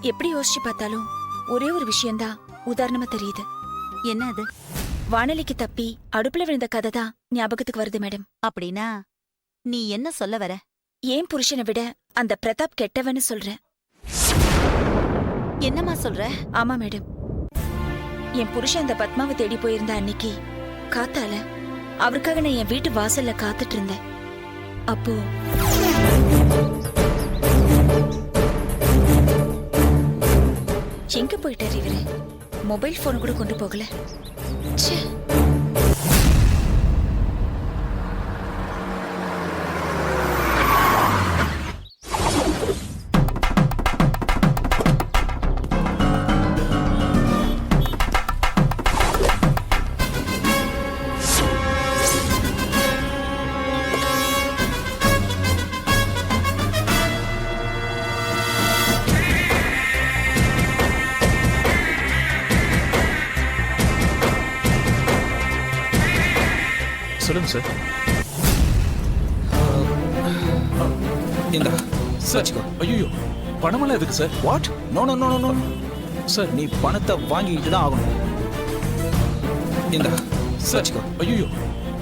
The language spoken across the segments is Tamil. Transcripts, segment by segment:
எப்படி யோசிச்சு பார்த்தாலும் ஒரே ஒரு விஷயம்தான் உதாரணமா தெரியுது. என்ன அது? வானலிக்கு தப்பி அடுப்புல விழுந்த கதை தான் ஞாபகத்துக்கு வருது மேடம். அப்படின்னா நீ என்ன சொல்ல வர? ஏன் புருஷனை விட அந்த பிரதாப் கெட்டவன்னு சொல்றேன். என்னம்மா சொல்ற? ஆமா மேடம், என் புருஷன் அந்த பத்மாவை தேடி போயிருந்த அன்னைக்கு காத்தால அவருக்காக நான் என் வீட்டு வாசல்ல காத்துட்டு இருந்தேன். அப்போ எங்க போயிட்டாரு இவரு? மொபைல் போன் கூட கொண்டு போகல. ச்சே. சொல்லுங்க சார். இந்த சார், ஐயோ பணமெல்லாம் எதுக்கு sir? What? No no no no sir, நீ பணத்தை வாங்கிட்டு தான் ஆகணும். இந்த சார், ஐயோ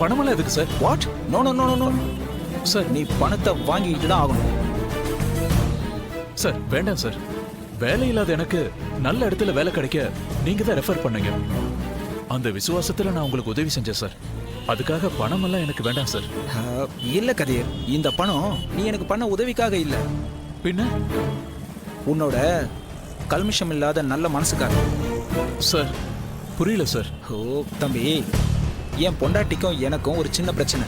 பணமெல்லாம் எதுக்கு sir? What? No no no no sir, நீ பணத்தை வாங்கிட்டு தான் ஆகணும். சார் வேண்டாம் சார். வேலை இல்லாத எனக்கு நல்ல இடத்துல வேலை கிடைக்க நீங்க தான் ரெஃபர் பண்ணீங்க. அந்த விசுவாசத்துல நான் உங்களுக்கு உதவி செஞ்சேன் சார். அதுக்காக பணம் எல்லாம் எனக்கு வேண்டாம் சார். இல்ல கதிர், இந்த பணம் நீ எனக்கு பண்ண உதவிக்காக இல்ல, பின்ன உன்னோட கல்மிஷம் இல்லாத நல்ல மனசுக்காக. சார் புரியல சார். ஓ தம்பி, என் பொண்டாட்டிக்கும் எனக்கும் ஒரு சின்ன பிரச்சனை.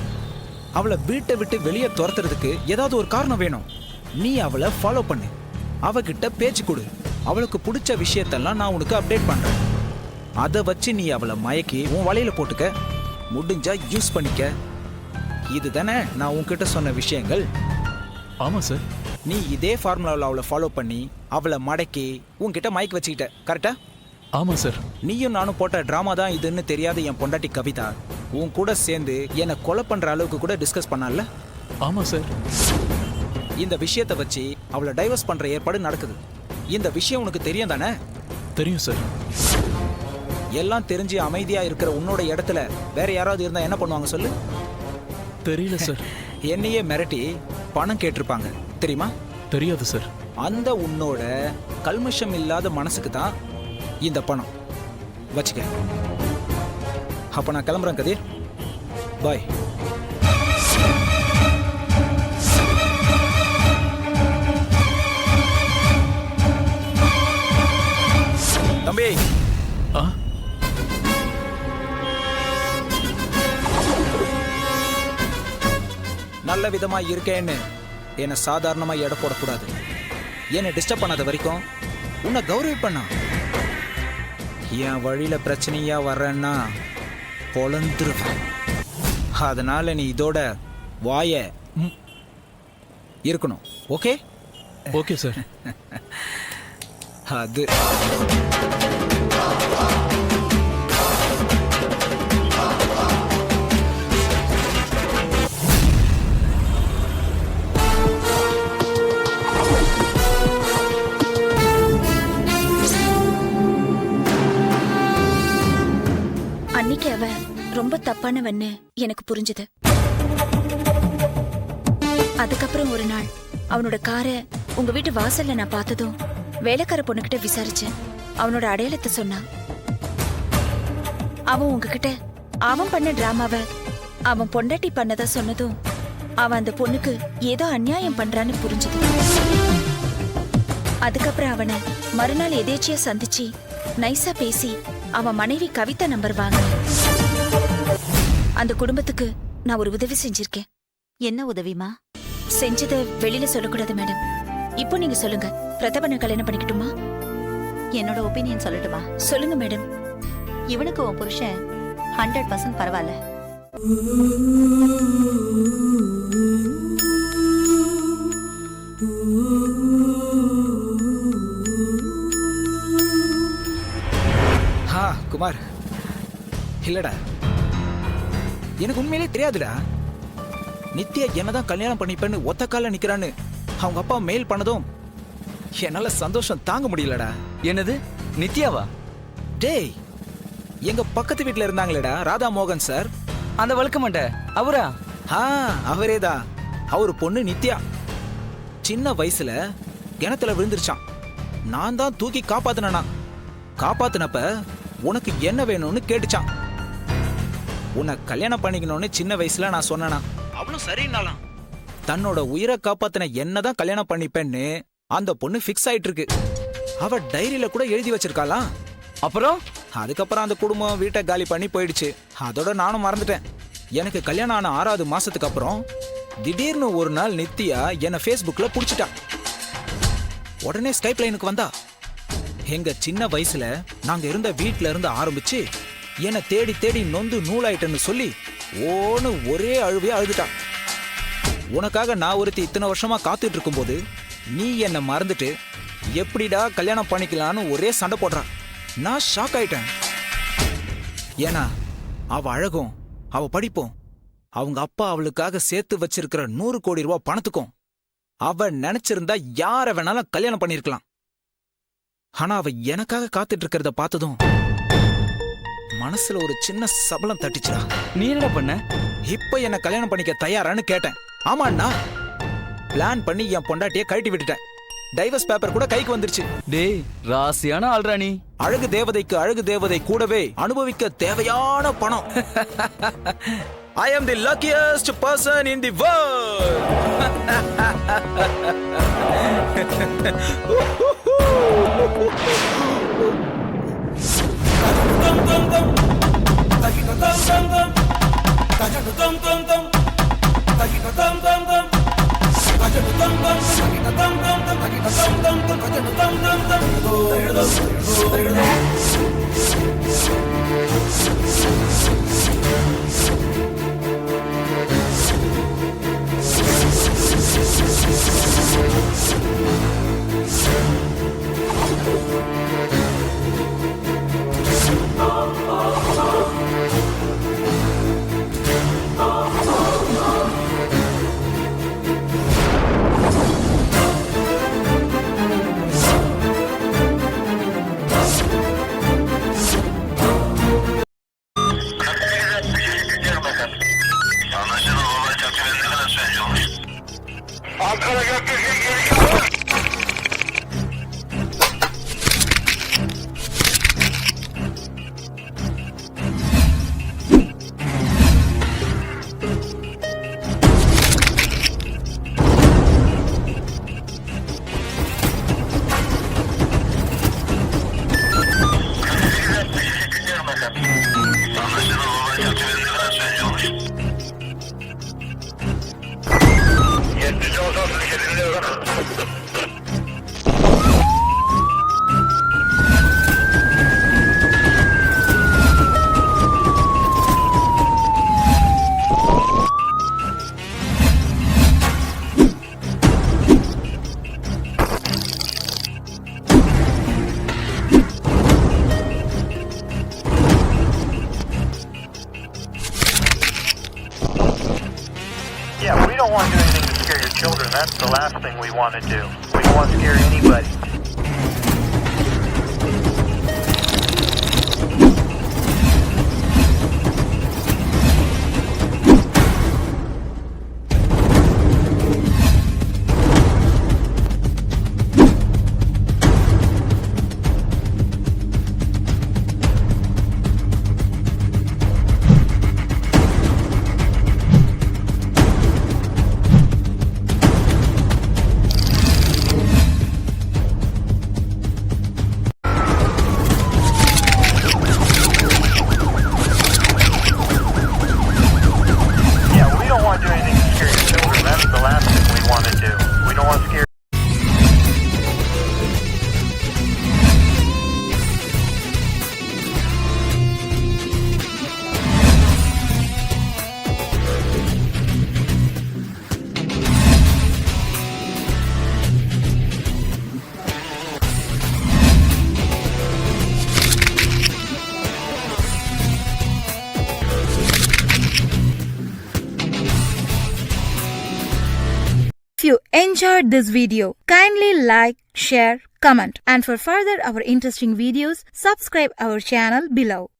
அவளை வீட்டை விட்டு வெளியே துரத்துறதுக்கு ஏதாவது ஒரு காரணம் வேணும். நீ அவளை ஃபாலோ பண்ணு, அவகிட்ட பேச்சு கொடு, அவளுக்கு பிடிச்ச விஷயத்தெல்லாம் நான் உனக்கு அப்டேட் பண்றேன். அதை வச்சு நீ அவளை மயக்கி உன் வலையில போட்டுக்க, முடிஞ்சா யூஸ் பண்ணிக்க. இதுதானே நான் உன்கிட்ட சொன்ன விஷயங்கள். ஆமா சார். நீ இதே ஃபார்முலாவில் அவளை ஃபாலோ பண்ணி அவளை மடக்கி உன்கிட்ட மயக்க வச்சுக்கிட்ட, கரெக்டா? ஆமா சார். நீயும் நானும் போட்ட டிராமா தான் இதுன்னு தெரியாத என் பொண்டாட்டி கவிதா உன் கூட சேர்ந்து என்னை கொலை பண்ற அளவுக்கு கூட டிஸ்கஸ் பண்ணால. ஆமா சார். இந்த விஷயத்தை வச்சு அவளை டைவர்ஸ் பண்ற ஏற்பாடு நடக்குது. இந்த விஷயம் உனக்கு தெரியும் தானே? தெரியும் சார். எல்லாம் தெரிஞ்சு அமைதியா இருக்கிற உன்னோட இடத்துல வேற யாராவது இருந்தா என்ன பண்ணுவாங்க சொல்லு? தெரியல சார். என்னையே மிரட்டி பணம் கேட்டிருப்பாங்க, தெரியுமா? தெரியாது சார். அந்த உன்னோட கல்மஷம் இல்லாத மனசுக்கு தான் இந்த பணம். வச்சுக்க. அப்ப நான் கிளம்புறேன் கதிர், பாய். தம்பி, ஆ நல்ல விதமா இருக்கேன்னு என்னை சாதாரணமா எடை போடக்கூடாது. என்னை டிஸ்டர்ப் பண்ணாத வரைக்கும் உன்னை கௌரவிப்பண்ணா. என் வழியில பிரச்சனையா வர்றேன்னா பொழந்துருவேன். அதனால நீ இதோட வாய இருக்கணும். ஓகே? Okay sir. அது அன்னைக்கு அவ ரொம்ப தப்பானவன்னு எனக்கு புரிஞ்சுது. அதுக்கப்புறம் ஒரு நாள் அவனோட காரை உங்க வீட்டு வாசல்ல நான் பார்த்ததும் வேலைக்கார பொண்ணுகிட்ட விசாரிச்சேன். அவனோட அடையாளத்தை சொன்னான். அவன் உங்ககிட்ட அவன் பண்ண டிராமாவை அவன் பொண்டாட்டி பண்ணதா சொன்னதும் அவன் அந்த பொண்ணுக்கு ஏதோ அநியாயம் பண்றான்னு புரிஞ்சுது. அதுக்கப்புறம் அவனை மறுநாள் எதேச்சியா சந்திச்சு நைஸா பேசி அவன் மனைவி கவிதா நம்பர் வாங்க. அந்த குடும்பத்துக்கு நான் ஒரு உதவி செஞ்சிருக்கேன். என்ன உதவிமா? செஞ்சதை வெளியில சொல்லக்கூடாது மேடம். இப்போ நீங்க சொல்லுங்க, பிரதாபனை கல்யாணம் பண்ணிக்கட்டுமா? என்னோட ஒப்பீனியன் சொல்லட்டுமா? சொல்லுங்க மேடம். இவனுக்கு உன் புருஷன் 100% பரவாயில்ல. குமார், இல்லடா, எனக்கு உண்மையிலே தெரியாதுடா. நித்யா என்னதான் கல்யாணம் பண்ணிப்பேன்னு ஒத்த கால நிக்கிறான்னு அவங்க அப்பா மெயில் பண்ணதும் என்னால சந்தோஷம் தாங்க முடியலடா. என்னது நித்யாவா? டேய், எங்க பக்கத்து வீட்ல இருந்தாங்களேடா ராதா மோகன் சார். அந்த வழுக்க மாட்ட அவரா? அவரேதான். அவர் பொண்ணு நித்யா சின்ன வயசுல கிணத்துல விழுந்துருச்சான். நான் தான் தூக்கி காப்பாத்தினா. காப்பாத்தினப்ப உனக்கு என்ன வேணும்னு கேட்டுச்சான். உன்னை கல்யாணம் பண்ணிக்கணும்னு சின்ன வயசுல நான் சொன்னேனா, அவளும் சரின்னாலாம். தன்னோட உயிரை காப்பாத்தின என்னதான் கல்யாணம் பண்ணிப்பேன்னு அந்த பொண்ணு ஃபிக்ஸ் ஆயிட்டு இருக்கு. அவ டைரியில கூட எழுதி வச்சிருக்காளாம். அப்புறம் அதுக்கப்புறம் அந்த குடும்பம் வீட்டை காலி பண்ணி போயிடுச்சு. அதோட நானும் மறந்துட்டேன். எனக்கு கல்யாணம் ஆன 6வது மாசத்துக்கு அப்புறம் திடீர்னு ஒரு நாள் நித்யா என்ன Facebookல புடிச்சிட்டான். உடனே ஸ்கைப் லைனுக்கு வந்தா. எங்க சின்ன வயசுல நாங்க இருந்த வீட்ல இருந்து ஆரம்பிச்சு என்னை தேடி தேடி நொந்து நூலாயிட்டேன்னு சொல்லி ஓன்னு ஒரே அழுவையா அழுதுட்டான். உனக்காக நான் ஒருத்தி இத்தனை வருஷமா காத்துட்டு இருக்கும்போது நீ என்ன மறந்துட்டு எப்படிடா கல்யாணம் பண்ணிக்கலான்னு ஒரே சண்டை போடுறான். நான் ஷாக் ஆயிட்டேன். ஏன்னா அவ அழகும் அவ படிப்பும் அவங்க அப்பா அவளுக்காக சேர்த்து வச்சிருக்கிற 100 கோடி ரூபாய் பணத்துக்கும் அவ நினைச்சிருந்தா யார வேணாலும் கல்யாணம் பண்ணிருக்கலாம். ஆனா அவ எனக்காக காத்துட்டு இருக்கிறத பார்த்ததும் மனசுல ஒரு சின்ன சபலம் தட்டிச்சுடா. நீ என்னடா பண்ண? இப்ப என்ன கல்யாணம் பண்ணிக்க தயாரான்னு கேட்டேன். ஆமாண்ணா, பிளான் பண்ணி என் பொண்டாட்டிய கழட்டி விட்டுட்டேன். டைவர்ஸ் பேப்பர் கூட கைக்கு வந்துருச்சு. டேய், ராசியான ஆள்ரா நீ. அழகு தேவதைக்கு அழகு தேவதை கூடவே அனுபவிக்க தேவையான பணம். I am the luckiest person in the world. Yeah, we don't want to do anything to scare your children. That's the last thing we want to do. We don't want to scare anybody. enjoyed this video, kindly like, share, comment, and for further our interesting videos, subscribe our channel below.